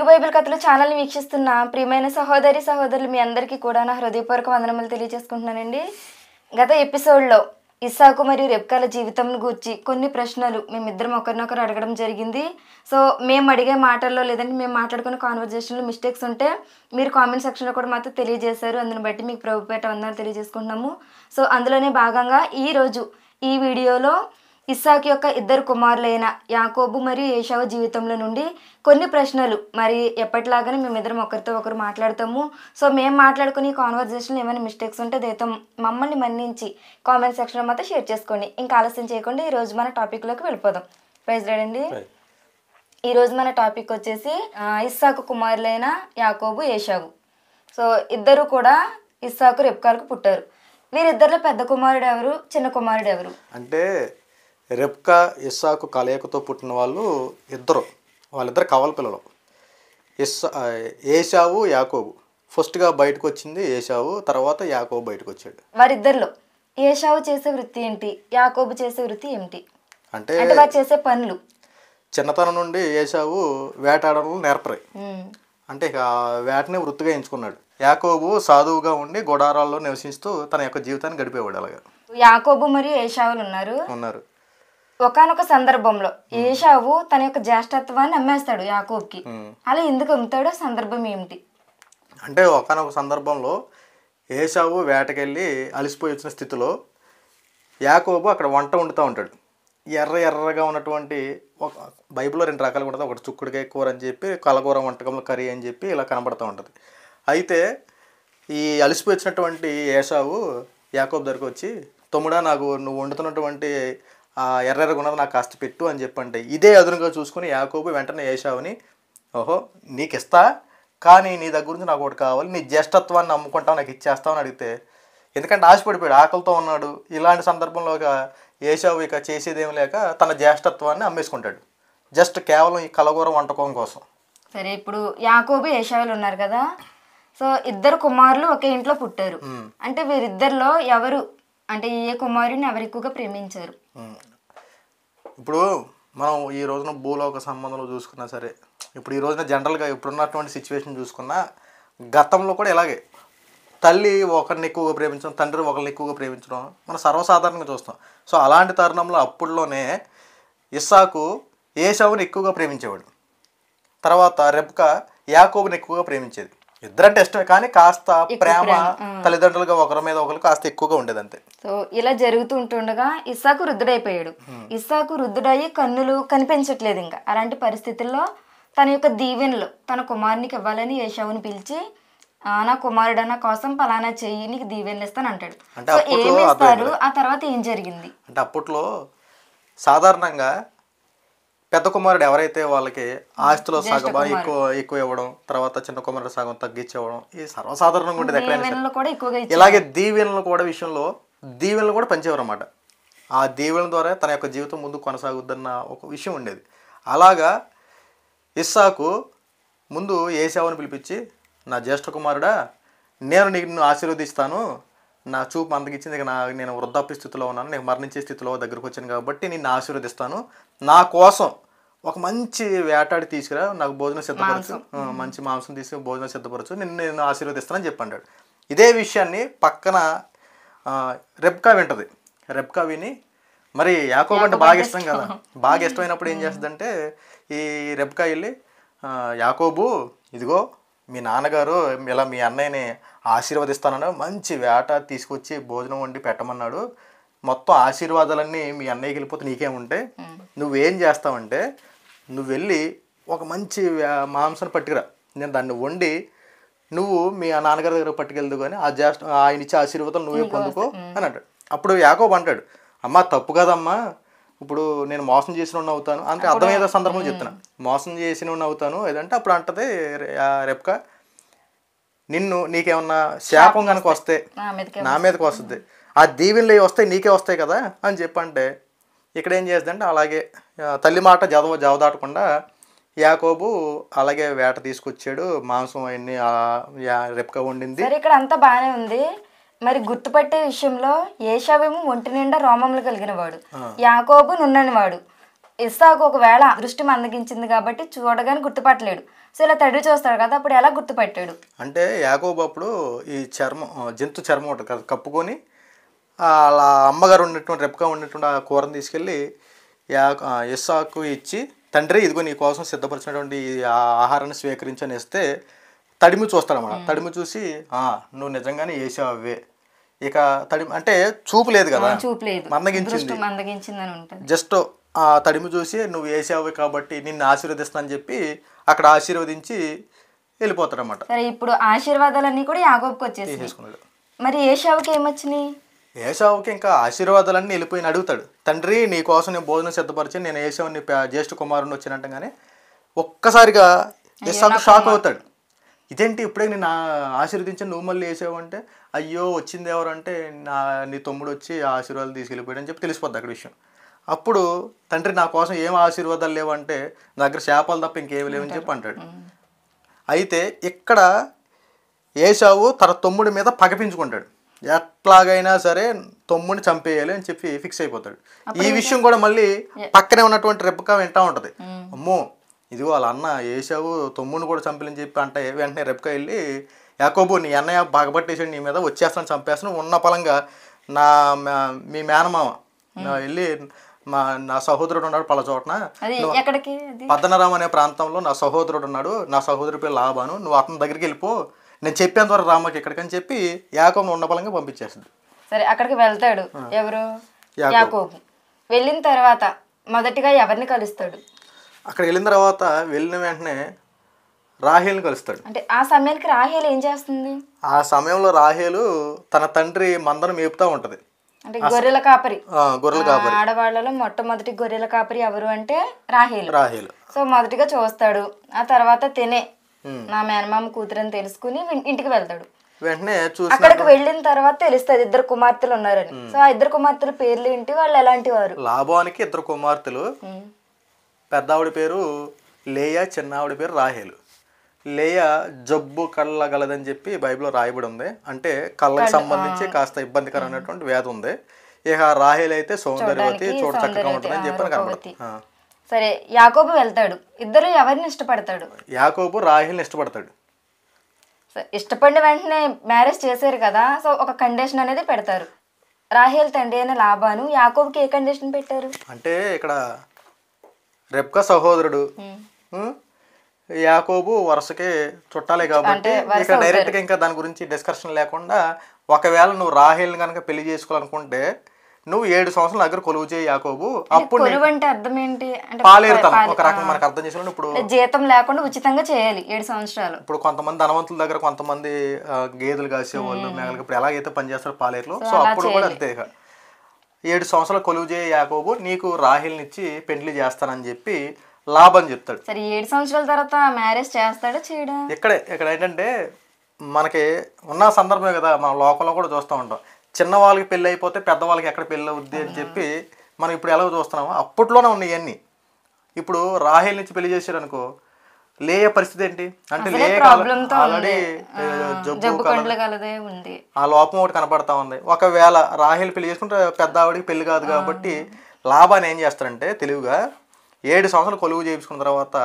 Telugu Bible కథలు ఛానల్ని వీక్షిస్తున్న ప్రియమైన సహోదరి సహోదరులు మీ అందరికీ కూడా నా హృదయపూర్వక వందనములు తెలియజేసుకుంటున్నానండి. గత ఎపిసోడ్లో ఇస్సాకు మరియు రెబ్కాల జీవితం గూర్చి కొన్ని ప్రశ్నలు మేమిద్దరం ఒకరినొకరు అడగడం జరిగింది. సో మేము అడిగే మాటల్లో లేదంటే మేము మాట్లాడుకునే కాన్వర్జేషన్లో మిస్టేక్స్ ఉంటే మీరు కామెంట్ సెక్షన్లో కూడా మాతో తెలియజేశారు. అందుని బట్టి మీకు ప్రభుపేట వందనాలు తెలియజేసుకుంటున్నాము. సో అందులోనే భాగంగా ఈరోజు ఈ వీడియోలో ఇస్సాకు యొక్క ఇద్దరు కుమారులైన యాకోబు మరియు ఏశావు జీవితంలో నుండి కొన్ని ప్రశ్నలు మరి ఎప్పటిలాగానే మేమిద్దరం ఒకరితో ఒకరు మాట్లాడతాము. సో మేము మాట్లాడుకుని కాన్వర్జేషన్లో ఏమైనా మిస్టేక్స్ ఉంటే దయతో మమ్మల్ని మన్నించి కామెంట్ సెక్షన్లో మాత్రం షేర్ చేసుకోండి. ఇంకా ఆలస్యం చేయకుండా ఈరోజు మన టాపిక్లోకి వెళ్ళిపోదాం. ప్రైజ్ రాడండి. ఈరోజు మన టాపిక్ వచ్చేసి ఇస్సాకు కుమారులైన యాకోబు ఏశావు. సో ఇద్దరు కూడా ఇస్సాకు రెబ్కాలకు పుట్టారు. వీరిద్దరిలో పెద్ద కుమారుడు ఎవరు, చిన్న కుమారుడు ఎవరు అంటే రెబ్కా ఇస్సాకు కలయికతో పుట్టిన వాళ్ళు వాళ్ళిద్దరు కవల పిల్లలు. ఏశావు యాకోబు. ఫస్ట్గా బయటకు వచ్చింది ఏశావు, తర్వాత యాకోబు బయటకు వచ్చాడు. వారిద్దరిలో ఏశావు చేసే వృత్తి ఏంటి, యాకోబు చేసే వృత్తి ఏమిటి అంటే వారు చేసే పనులు? చిన్నతనం నుండి ఏశావు వేటాడడం నేర్పరాయి, అంటే ఇక వేటనే వృత్తిగా ఎంచుకున్నాడు. యాకోబు సాధువుగా ఉండి గుడారాల్లో నివసిస్తూ తన యొక్క జీవితాన్ని గడిపేవాడు. అలాగా యాకోబు మరియు ఏశావులు ఉన్నారు. ఒకానొక సందర్భంలో ఏశావు తన యొక్క జ్యేష్ఠత్వాన్ని అమ్మేస్తాడు యాకోబుకి. అలా ఎందుకు అమ్ముతాడో సందర్భం ఏమిటి అంటే ఒకానొక సందర్భంలో ఏశావు వేటకెళ్ళి అలసిపోయి వచ్చిన స్థితిలో యాకోబు అక్కడ వంట వండుతూ ఉంటాడు. ఎర్రగా ఉన్నటువంటి ఒక బైబిల్లో 2 రకాలుగా ఉంటుంది. ఒకటి చుక్కుడుకాయ కూర అని చెప్పి, కలగూర వంటకంలో కర్రీ అని చెప్పి ఇలా కనబడుతూ ఉంటుంది. అయితే ఈ అలసిపోయి వచ్చినటువంటి ఏశావు యాకోబు దగ్గరికి వచ్చి, తమ్ముడా నాకు నువ్వు వండుతున్నటువంటి ఎర్రగా ఉన్నది నాకు కాస్త పెట్టు అని చెప్పంటే, ఇదే అదునుగా చూసుకుని యాకోబు వెంటనే ఏశావుని, ఓహో నీకు ఇస్తా, కానీ నీ దగ్గర నుంచి నాకు ఒకటి కావాలి, నీ జ్యేష్ఠత్వాన్ని అమ్ముకుంటావు, నాకు ఇచ్చేస్తావు అని అడిగితే, ఎందుకంటే ఆశపడిపోయాడు, ఆకలితో ఉన్నాడు. ఇలాంటి సందర్భంలో ఏశావు ఇక చేసేదేమి లేక తన జ్యేష్ఠత్వాన్ని అమ్మేసుకుంటాడు, జస్ట్ కేవలం ఈ కలగూర వంటకం కోసం. సరే, ఇప్పుడు యాకోబు ఏశావులు ఉన్నారు కదా, సో ఇద్దరు కుమారులు ఒకే ఇంట్లో పుట్టారు. అంటే వీరిద్దరిలో ఎవరు అంటే ఏ కుమారుని ఎవరు ఎక్కువగా ప్రేమించారు? ఇప్పుడు మనం ఈ రోజున భూలోక సంబంధంలో చూసుకున్నా సరే, ఇప్పుడు ఈ రోజున జనరల్గా ఇప్పుడున్నటువంటి సిచ్యువేషన్ చూసుకున్నా, గతంలో కూడా ఇలాగే తల్లి ఒకరిని ఎక్కువగా ప్రేమించడం, తండ్రి ఒకరిని ఎక్కువగా ప్రేమించడం మనం సర్వసాధారణంగా చూస్తాం. సో అలాంటి తరుణంలో అప్పుడులోనే ఇస్సాకు ఏశావుని ఎక్కువగా ప్రేమించేవాడు. తర్వాత రెబ్కా యాకోబుని ఎక్కువగా ప్రేమించేది. ఇద్దరంటే ఇష్టమే, కానీ కాస్త ప్రేమ తల్లిదండ్రులుగా ఒకరి మీద ఒకరు కాస్త ఎక్కువగా ఉండేది అంతే. సో ఇలా జరుగుతూ ఉంటుండగా ఇస్సాకు వృద్ధుడైపోయాడు. ఇస్సాకు వృద్ధుడయ్యి కన్నులు కనిపించట్లేదు. ఇంకా అలాంటి పరిస్థితుల్లో తన యొక్క దీవెనలు తన కుమారునికి ఇవ్వాలని ఏశావుని పిలిచి, నా కుమారుడు నా కోసం పలానా చెయ్యి, నీకు దీవెనలు ఇస్తాను అంటాడు. ఏమి ఇస్తారు, ఆ తర్వాత ఏం జరిగింది అంటే అప్పట్లో సాధారణంగా పెద్ద కుమారుడు ఎవరైతే వాళ్ళకి ఆస్తిలో సగం ఎక్కువ ఇవ్వడం, తర్వాత చిన్న కుమారుడు సగం తగ్గించేవడం, ఇది సర్వసాధారణంగా ఉండేది ఎక్కడైనా. ఇలాగే దీవెనలు కూడా విషయంలో దీవెనలు కూడా పంచేవారు అన్నమాట. ఆ దీవెనల ద్వారా తన యొక్క జీవితం ముందు కొనసాగుద్దన్న ఒక విషయం ఉండేది. అలాగా ఇస్సాకు ముందు ఏశావుని పిలిపించి, నా జ్యేష్ఠ కుమారుడా, నేను నిన్ను ఆశీర్వదిస్తాను, నా చూపు మందగిచ్చింది, నేను వృద్ధాప్య స్థితిలో ఉన్నాను, నేను మరణించే స్థితిలో దగ్గరకు వచ్చాను కాబట్టి నిన్ను ఆశీర్వదిస్తాను, నా కోసం ఒక మంచి వేటాడి తీసుకురా, నాకు భోజనం సిద్ధపరచు, మంచి మాంసం తీసుకుని భోజనం సిద్ధపరచు, నేను ఆశీర్వదిస్తానని చెప్పాడు. ఇదే విషయాన్ని పక్కన రెబ్కా వింటది. రెబ్కా విని, మరి యాకోబు అంటే బాగా ఇష్టం కదా, బాగా ఇష్టమైనప్పుడు ఏం చేస్తుందంటే, ఈ రెబ్కా వెళ్ళి, యాకోబు ఇదిగో మీ నాన్నగారు ఇలా మీ అన్నయ్యని ఆశీర్వదిస్తానన్నాడు, మంచి వేట తీసుకొచ్చి భోజనం వండి పెట్టమన్నాడు, మొత్తం ఆశీర్వాదాలన్నీ మీ అన్నయ్యకి వెళ్ళిపోతే నీకేముంటే, నువ్వేం చేస్తావంటే నువ్వు వెళ్ళి ఒక మంచి మాంసం పట్టుకురా, నేను దాన్ని వండి నువ్వు మీ నాన్నగారి దగ్గర పట్టుకెళ్దు కానీ ఆయన ఇచ్చే ఆశీర్వాదాలు నువ్వే పొందుకో అని అంటాడు. అప్పుడు యాకోబు అంటాడు, అమ్మ తప్పు కదమ్మా, ఇప్పుడు నేను మోసం చేసిన అవుతాను అంటే అర్థమయ్యే సందర్భంలో చెప్తున్నా, మోసం చేసిన అవుతాను ఏదంటే అప్పుడు అంటది రెబ్కా, నీకేమన్నా శాపం కనుక వస్తే నా మీదకి వస్తుంది, ఆ దీవెనలు వస్తాయి నీకే వస్తాయి కదా అని చెప్పంటే, ఇక్కడ ఏం చేస్తుందంటే అలాగే తల్లి మాట జవదాటకుండా యాకోబు అలాగే వేట తీసుకొచ్చాడు, మాంసం అవన్నీ రెబ్కా వండింది. ఇక్కడ అంతా బాగానే ఉంది. మరి గుర్తుపట్టే విషయంలో ఏశావేమో ఒంటి నిండా రోమములు కలిగిన వాడు, యాకోబు నున్నని వాడు. ఇస్సాకు ఒకవేళ దృష్టి మందగించింది కాబట్టి చూడగానే గుర్తుపట్టలేడు. సో ఇలా తండ్రి చూస్తాడు కదా, అప్పుడు ఎలా గుర్తుపట్టాడు? అంటే యాకోబు అప్పుడు ఈ జంతు చర్మం ఉంటుంది కదా కప్పుకొని అలా అమ్మగారు ఉన్నటువంటి రెప్కా ఉన్నటువంటి ఆ కూరను తీసుకెళ్ళి ఇస్సాకు ఇచ్చి, తండ్రి ఇదిగో నీ కోసం సిద్ధపరిచినటువంటి ఆ ఆహారాన్ని స్వీకరించని ఇస్తే తడిమి చూస్తాడన్నమాట. తడిమి చూసి నువ్వు నిజంగానే ఏసావే. ఇక తడిమి అంటే చూపు లేదు కదా, మందగించింది. జస్ట్ ఆ తడిమి చూసి నువ్వు ఏసావే కాబట్టి నిన్ను ఆశీర్వదిస్తానని చెప్పి అక్కడ ఆశీర్వదించి వెళ్ళిపోతాడు అనమాట. సరే, ఇప్పుడు ఆశీర్వాదాలన్నీ కూడా యాకోబుకి వచ్చేసి, మరి ఏసావుకి ఏమొచ్చినాయి? ఏసావుకి ఇంకా ఆశీర్వాదాలన్నీ వెళ్ళిపోయిన అడుగుతాడు, తండ్రి నీ కోసం నేను భోజనం సిద్ధపరిచి నేను ఏసావుని జ్యేష్ఠ కుమారుని వచ్చినట్టుగానే ఒక్కసారిగా ఇస్సాకు షాక్ అవుతాడు. ఇదేంటి ఇప్పుడే నేను ఆశీర్వదించి నువ్వు మళ్ళీ వేసావు అంటే, అయ్యో వచ్చింది ఎవరంటే నీ తమ్ముడు వచ్చి ఆశీర్వాదాలు తీసుకెళ్ళిపోయాడు అని చెప్పి తెలిసిపోద్ది అక్కడ విషయం. అప్పుడు తండ్రి నా కోసం ఏం ఆశీర్వాదాలు లేవంటే నా దగ్గర శాపాలు తప్ప ఇంకేమి లేవని చెప్పి అంటాడు. అయితే ఇక్కడ ఏసావు తన తమ్ముడి మీద పగపించుకుంటాడు, ఎట్లాగైనా సరే తమ్ముడిని చంపేయాలి అని చెప్పి ఫిక్స్ అయిపోతాడు. ఈ విషయం కూడా మళ్ళీ పక్కనే ఉన్నటువంటి రెబ్కా వింటా ఉంటుంది. అమ్మో ఇది వాళ్ళ అన్న ఏసావు తమ్ముడిని కూడా చంపేయాలని చెప్పి అంటే వెంటనే రెబ్కా వెళ్ళి, యాకోబు నీ అన్నయ్య బాగపట్టేసాడు నీ మీద, వచ్చేస్తాను చంపేస్తాను, ఉన్న పలంగా మీ మేనమామ వెళ్ళి నా సహోదరుడు ఉన్నాడు పల చోటన పద్దనరామ అనే ప్రాంతంలో నా సహోదరుడు ఉన్నాడు, నా సహోదరుడి పేరు లాబాను, నువ్వు అతని దగ్గరికి వెళ్ళిపో, నేను చెప్పేంత వరకు రామకి ఎక్కడికని చెప్పి యాకోబు ఉన్న పలంగా పంపించేస్తుంది. సరే, అక్కడికి వెళ్తాడు ఎవరు? యాకోబు. వెళ్ళిన తర్వాత మొదటిగా ఎవరిని కలుస్తాడు? అక్కడికి వెళ్ళిన తర్వాత వెళ్ళిన వెంటనే రాహేలుని కలుస్తాడు. అంటే ఆ సమయానికి రాహేలు ఏం చేస్తుంది? ఆ సమయంలో రాహేలు తన తండ్రి మందను మేపుతా ఉంటది. అంటే గొర్రెల కాపరి. ఆడవాళ్ళలో మొట్టమొదటి గొర్రెల కాపరి ఎవరు అంటే రాహేలు. సో మొదటిగా చూస్తాడు, ఆ తర్వాత తినే నా మేనమామ కూతురని తెలుసుకుని ఇంటికి వెళ్తాడు. వెంటనే అక్కడికి వెళ్ళిన తర్వాత తెలుస్తుంది ఇద్దరు కుమార్తెలు ఉన్నారని. సో ఆ ఇద్దరు కుమార్తెల పేర్లు ఏంటి, వాళ్ళు ఎలాంటి వారు? లాబానికి ఇద్దరు కుమార్తెలు, పెద్ద ఆవిడ పేరు లేయా, చిన్న ఆవిడ పేరు రాహేలు. లేయా జబ్బు కళ్ళ గలదని చెప్పి బైబిల్లో రాయబడి ఉంది, అంటే కళ్ళకి సంబంధించి కాస్త ఇబ్బందికరమైనటువంటి వ్యాధి ఉంది. ఇక రాహేలు అయితే సౌందర్యవతి, చూడ చక్కగా ఉంటుందని చెప్పి కనబడుతుంది. సరే, యాకోబు వెళ్తాడు. ఇద్దరు ఎవరిని ఇష్టపడతాడు? యాకోబు రాహేల్ని ఇష్టపడతాడు. ఇష్టపడిన వెంటనే మ్యారేజ్ చేశారు కదా, సో ఒక కండిషన్ అనేది పెడతారు. రాహేల్ తండ్రి అయిన లాబాను యాకోబుకి ఏ కండిషన్ పెట్టారు అంటే, ఇక్కడ రెబ్కా సహోదరుడు, యాకోబు వరుసకే చుట్టాలే కాబట్టి ఇక్కడ డైరెక్ట్గా ఇంకా దాని గురించి డిస్కషన్ లేకుండా, ఒకవేళ నువ్వు రాహేల్ని కనుక పెళ్లి చేసుకోవాలనుకుంటే నువ్వు 7 సంవత్సరాల దగ్గర కొలువు చేయి యాకోబు. అప్పుడు అంటే అర్థం ఏంటి? పాలేరుతాను ఒక రకం మనకు అర్థం చేసుకోవాలి. ఇప్పుడు జీతం లేకుండా ఉచితంగా చేయాలి 7 సంవత్సరాలు. ఇప్పుడు కొంతమంది ధనవంతుల దగ్గర కొంతమంది గేదెలు కాసేవాళ్ళు, మేకలు ఇప్పుడు ఎలాగైతే పనిచేస్తారు పాలేరులో, సో అప్పుడు కూడా అంతే. 7 సంవత్సరాలు కొలువు చేయి యాకోబు, నీకు రాహేల్ని ఇచ్చి పెళ్లి చేస్తానని చెప్పి లాభం చెప్తాడు. సరే, 7 సంవత్సరాల తర్వాత మ్యారేజ్ చేస్తాడా చేయడా? ఇక్కడ ఏంటంటే మనకి ఉన్న సందర్భమే కదా, మనం లోకంలో కూడా చూస్తూ ఉంటాం, చిన్న వాళ్ళకి పెళ్ళి అయిపోతే పెద్దవాళ్ళకి ఎక్కడ పెళ్ళి అవుద్ది అని చెప్పి మనం ఇప్పుడు ఎలా చూస్తున్నామో అప్పట్లోనే ఉన్నాయి ఇవన్నీ. ఇప్పుడు రాహేల్ నుంచి పెళ్లి చేశారు అనుకో, లేయ పరిస్థితి ఏంటి అంటే ఆల్రెడీ జబ్బు ఆ లోపం ఒకటి కనపడతా ఉంది. ఒకవేళ రాహేల్ పెళ్లి చేసుకుంటే పెద్ద ఆవిడికి పెళ్లి కాదు కాబట్టి లాబాన్ని ఏం చేస్తారంటే తెలివిగా 7 సంవత్సరాలు కొలువు చేయించుకున్న తర్వాత,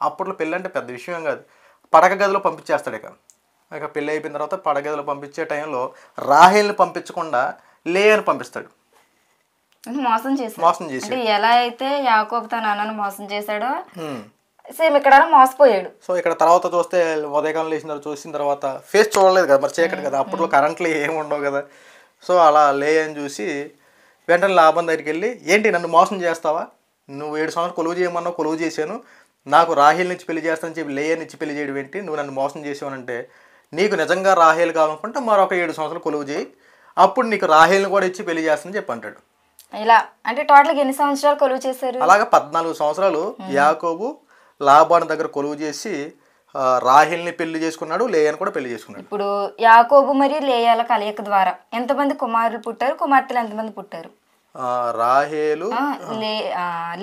అప్పట్లో పెళ్ళి అంటే పెద్ద విషయం కాదు, పడక గదిలో పంపించేస్తాడు. ఇక పెళ్ళి అయిపోయిన తర్వాత పడక గదిలో పంపించే టైంలో రాహేల్ని పంపించకుండా లేయని పంపిస్తాడు. మోసం చేసి ఎలా అయితే యాకోబు తన నాన్నను మోసం చేశాడో సేమ్ ఇక్కడ మోసపోయాడు. సో ఇక్కడ తర్వాత చూస్తే ఉదయకాలం లేచిన తర్వాత చూసిన తర్వాత ఫేస్ చూడలేదు కదా, మరి చీకటి కదా, అప్పట్లో కరెంట్లు ఏమి ఉండవు కదా. సో అలా లేయని చూసి వెంటనే లాభం దగ్గరికి వెళ్ళి, ఏంటి నన్ను మోసం చేస్తావా, నువ్వు 7 సంవత్సరాలు కొలువు చేయమన్నావు, కొలువు చేశాను, నాకు రాహేల్ నుంచి పెళ్లి చేస్తానని చెప్పి లేయని ఇచ్చి పెళ్లి చేయడం ఏంటి, నువ్వు నన్ను మోసం చేసావనంటే, నీకు నిజంగా రాహేల్ కావాలనుకుంటే మరొక 7 సంవత్సరాలు కొలువు చేయి, అప్పుడు నీకు రాహేల్ని కూడా ఇచ్చి పెళ్లి చేస్తానని చెప్పి అంటాడు. ఇలా అంటే టోటల్గా ఎన్ని సంవత్సరాలు కొలువు చేశారు? అలాగా 14 సంవత్సరాలు యాకోబు లాబాను దగ్గర కొలువు చేసి రాహేల్ని పెళ్లి చేసుకున్నాడు, లేయాను కూడా పెళ్లి చేసుకున్నాడు. ఇప్పుడు యాకోబు మరియు లేయాల కలయిక ద్వారా ఎంతమంది కుమారులు పుట్టారు, కుమార్తెలు ఎంతమంది పుట్టారు? రాహేలు,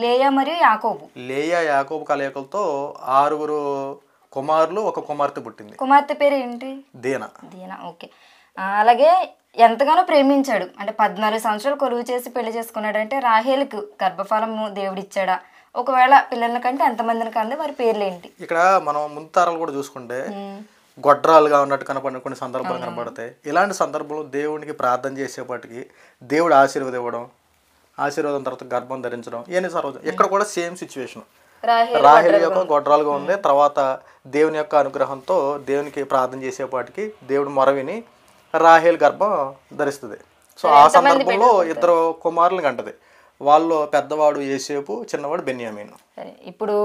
లేయా మరియు యాకోబు. లేయా యాకోబు కలయికలతో 6 కుమారులు, 1 కుమార్తె పుట్టింది. కుమార్తె పేరు ఏంటి? దీనా. ఓకే. అలాగే ఎంతగానో ప్రేమించాడు, అంటే 14 సంవత్సరాలు కొలువు చేసి పెళ్లి చేసుకున్నాడు. అంటే రాహేలుకు గర్భఫలము దేవుడిచ్చాడా? ఒకవేళ పిల్లల కంటే ఎంతమందిని కంది వారి పేర్లు ఏంటి? ఇక్కడ మనం ముందు తరాలు కూడా చూసుకుంటే గొడ్రాలుగా ఉన్నట్టు కనపడిన కొన్ని సందర్భాలు కనపడతాయి. ఇలాంటి సందర్భంలో దేవునికి ప్రార్థన చేసేపటికి దేవుడు ఆశీర్వాదం ఇవ్వడం, ఆశీర్వాదం తర్వాత గర్భం ధరించడం ఇవన్నీ సర్వజం. ఇక్కడ కూడా సేమ్ సిచ్యువేషన్. రాహేలు యొక్క గొడ్రాలుగా ఉంది. తర్వాత దేవుని యొక్క అనుగ్రహంతో దేవునికి ప్రార్థన చేసేపాటికి దేవుడు మొరవిని రాహేలు గర్భం ధరిస్తుంది. సో ఆ సందర్భంలో ఇద్దరు కుమారులను కంటది. వాళ్ళు పెద్దవాడు యోసేపు, చిన్నవాడు బెన్యామీను. సరే, ఇప్పుడు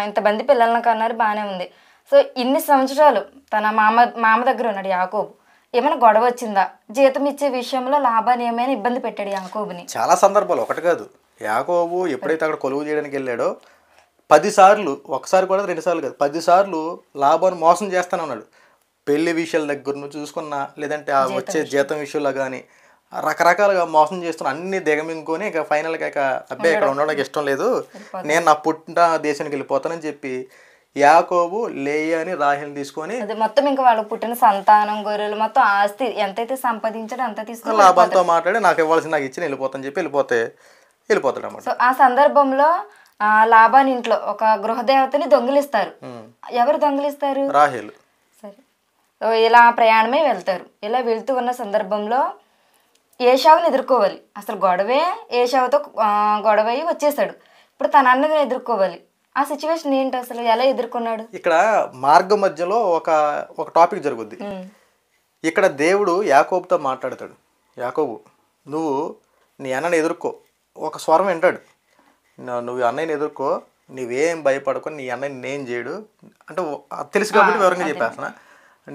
ఇంతమంది పిల్లలను కన్నారు, బాగానే ఉంది. సో ఇన్ని సంవత్సరాలు తన మామ దగ్గర ఉన్నాడు యాకోబు. ఏమైనా గొడవ వచ్చిందా? జీతం ఇచ్చే విషయంలో లాభాన్ని ఏమైనా ఇబ్బంది పెట్టాడు యాకోబుని? చాలా సందర్భాలు, ఒకటి కాదు. యాకోబు ఎప్పుడైతే అక్కడ కొలువు చేయడానికి వెళ్ళాడో 10 సార్లు, ఒకసారి కూడా 2 సార్లు కాదు, 10 సార్లు లాభాన్ని మోసం చేస్తానే ఉన్నాడు. పెళ్లి విషయాల దగ్గర నుంచి చూసుకున్నా, లేదంటే ఆ వచ్చే జీతం విషయంలో కానీ రకరకాలుగా మోసం చేస్తున్న అన్ని దిగమింగుకొని ఇక ఫైనల్గా ఇక అబ్బాయి ఇక్కడ ఉండడానికి ఇష్టం లేదు, నేను నా పుట్టిన దేశానికి వెళ్ళిపోతానని చెప్పి యాకోబు లేయాని రాహేలుని తీసుకొని మొత్తం ఇంకా వాళ్ళు పుట్టిన సంతానం, గొర్రెలు, మొత్తం ఆస్తి ఎంతైతే సంపాదించాడో అంత తీసుకొని లాభంతో మాట్లాడి నాకు ఇవ్వాల్సింది నాకు ఇచ్చి వెళ్ళిపోతాను చెప్పి వెళ్ళిపోతాడు అన్నమాట. సో ఆ సందర్భంలో లాభాని ఇంట్లో ఒక గృహదేవతని దొంగిలిస్తారు. ఎవరు దొంగిలిస్తారు? రాహేలు. సరే, సో ఇలా ప్రయాణమే వెళ్తారు. ఇలా వెళ్తూ ఉన్న సందర్భంలో ఏషావుని ఎదుర్కోవాలి. అసలు గొడవే ఏషావుతో గొడవ అయ్యి వచ్చేసాడు. ఇప్పుడు తన అన్నని ఎదుర్కోవాలి. ఆ సిచ్యువేషన్ ఏంటి, అసలు ఎలా ఎదుర్కొన్నాడు? ఇక్కడ మార్గ మధ్యలో ఒక టాపిక్ జరుగుద్ది. ఇక్కడ దేవుడు యాకోబుతో మాట్లాడతాడు. యాకోబు, నువ్వు నీ అన్నని ఎదుర్కో. ఒక స్వరం వింటాడు, నువ్వు అన్నయ్యని ఎదుర్కో, నువ్వేం భయపడకు, నీ అన్నయ్యని నేను చేయడు అంటే తెలుసు కాబట్టి వివరంగా చెప్పేస్తున్నా.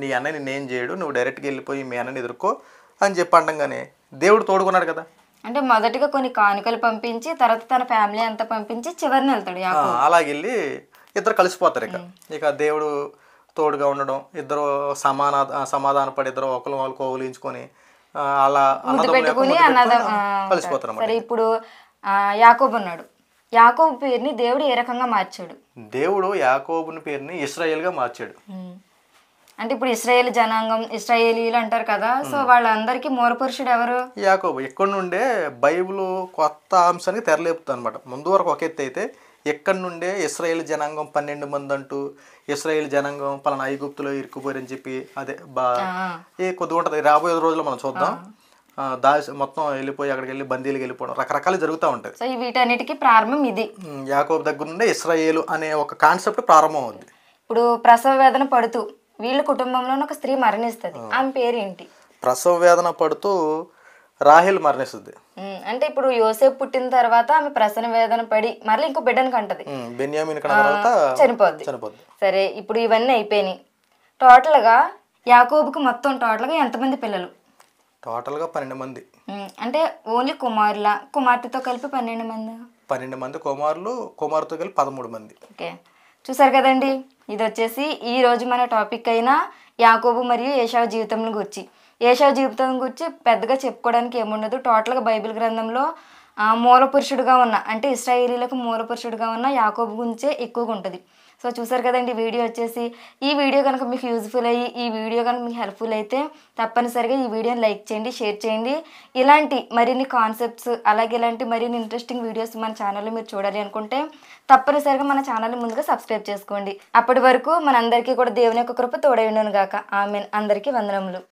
నీ అన్నయ్యని నేను చేయడు, నువ్వు డైరెక్ట్గా వెళ్ళిపోయి మీ అన్నని ఎదుర్కో అని చెప్పి అంటంగానే దేవుడు తోడుకున్నాడు కదా. అంటే మొదటిగా కొన్ని కానుకలు పంపించి తర్వాత తన ఫ్యామిలీ అంతా పంపించి చివరిని వెళ్తాడు. అలాగే వెళ్ళి ఇద్దరు కలిసిపోతారు. ఇక దేవుడు తోడుగా ఉండడం, ఇద్దరు సమాధానపడి ఇద్దరు ఒకరు వాళ్ళు కోవులించుకొని అలా పెట్టుకుని కలిసిపోతారు. సరే, ఇప్పుడు యాకోబు ఉన్నాడు. యాకోబు పేరుని దేవుడు ఏ రకంగా మార్చాడు? దేవుడు యాకోబుని పేరుని ఇశ్రాయేల్గా మార్చాడు. అంటే ఇప్పుడు ఇశ్రాయేల్ జనాంగం, ఇశ్రాయేలీలు అంటారు కదా, సో వాళ్ళందరికీ మూలపురుషుడు ఎవరు? యాకోబు. ఎక్కడి నుండే బైబిల్ కొత్త అంశానికి తెరలేపుతుంది అనమాట. ముందు వరకు ఒక ఎత్తు అయితే ఎక్కడి నుండే ఇశ్రాయేల్ జనాంగం 12 మంది అంటూ ఇశ్రాయేల్ జనాంగం పలానా ఐగుప్తులో ఇరుక్కుపోయారని చెప్పి అదే కొద్దిగా ఉంటుంది. రాబోయే రోజుల్లో మనం చూద్దాం. మొత్తం వెళ్ళిపోయి అక్కడికి వెళ్ళి బందీలకు వెళ్ళిపోవడం రకరకాలు జరుగుతూ ఉంటాయి. సో వీటన్నిటికీ ప్రారంభం ఇది. యాకోబు దగ్గర నుండే ఇశ్రాయేలు అనే ఒక కాన్సెప్ట్ ప్రారంభం అవుద్ది. ఇప్పుడు ప్రసవ వేదన పడుతూ వీళ్ళ కుటుంబంలో ఒక స్త్రీ మరణిస్తుంది. ఆమె పేరు ఏంటి? ప్రసవ వేదన పడుతూ రాహేలు మరణిస్తుంది. అంటే ఇప్పుడు యోసేపు పుట్టిన తర్వాత ఆమె ప్రసవ వేదన పడి మళ్ళీ ఇంకో బిడ్డను కంటది, బెన్యామీను కన్న తర్వాత చనిపోద్ది. సరే, ఇప్పుడు ఇవన్నీ అయిపోయినాయి. టోటల్గా యాకోబుకి మొత్తం టోటల్గా ఎంతమంది పిల్లలు? టోటల్గా 12 మంది. అంటే ఓన్లీ కుమార్తెతో కలిపి 12 మంది. 12 మంది కుమారులు, కుమార్తెతో కలిపి 13 మంది. ఓకే, చూసారు కదండి. ఇది వచ్చేసి ఈ రోజు మన టాపిక్ అయిన యాకోబు మరియు ఏషావు జీవితం గురించి. ఏషావు జీవితం గురించి పెద్దగా చెప్పుకోవడానికి ఏముండదు. టోటల్గా బైబిల్ గ్రంథంలో మూల పురుషుడుగా ఉన్న, అంటే ఇశ్రాయేలీలకు మూల పురుషుడుగా ఉన్న యాకోబు గురించే ఎక్కువగా ఉంటుంది. సో చూసారు కదండి వీడియో వచ్చేసి. ఈ వీడియో కనుక మీకు యూజ్ఫుల్ అయ్యి, ఈ వీడియో కనుక మీకు హెల్ప్ఫుల్ అయితే తప్పనిసరిగా ఈ వీడియోని లైక్ చేయండి, షేర్ చేయండి. ఇలాంటి మరిన్ని కాన్సెప్ట్స్, అలాగే ఇలాంటి మరిన్ని ఇంట్రెస్టింగ్ వీడియోస్ మన ఛానల్లో మీరు చూడాలి అనుకుంటే తప్పనిసరిగా మన ఛానల్ని ముందుగా సబ్స్క్రైబ్ చేసుకోండి. అప్పటి వరకు మనందరికీ కూడా దేవుని యొక్క కృప తోడై ఉండును గాక. ఆమేన్. అందరికీ వందనములు.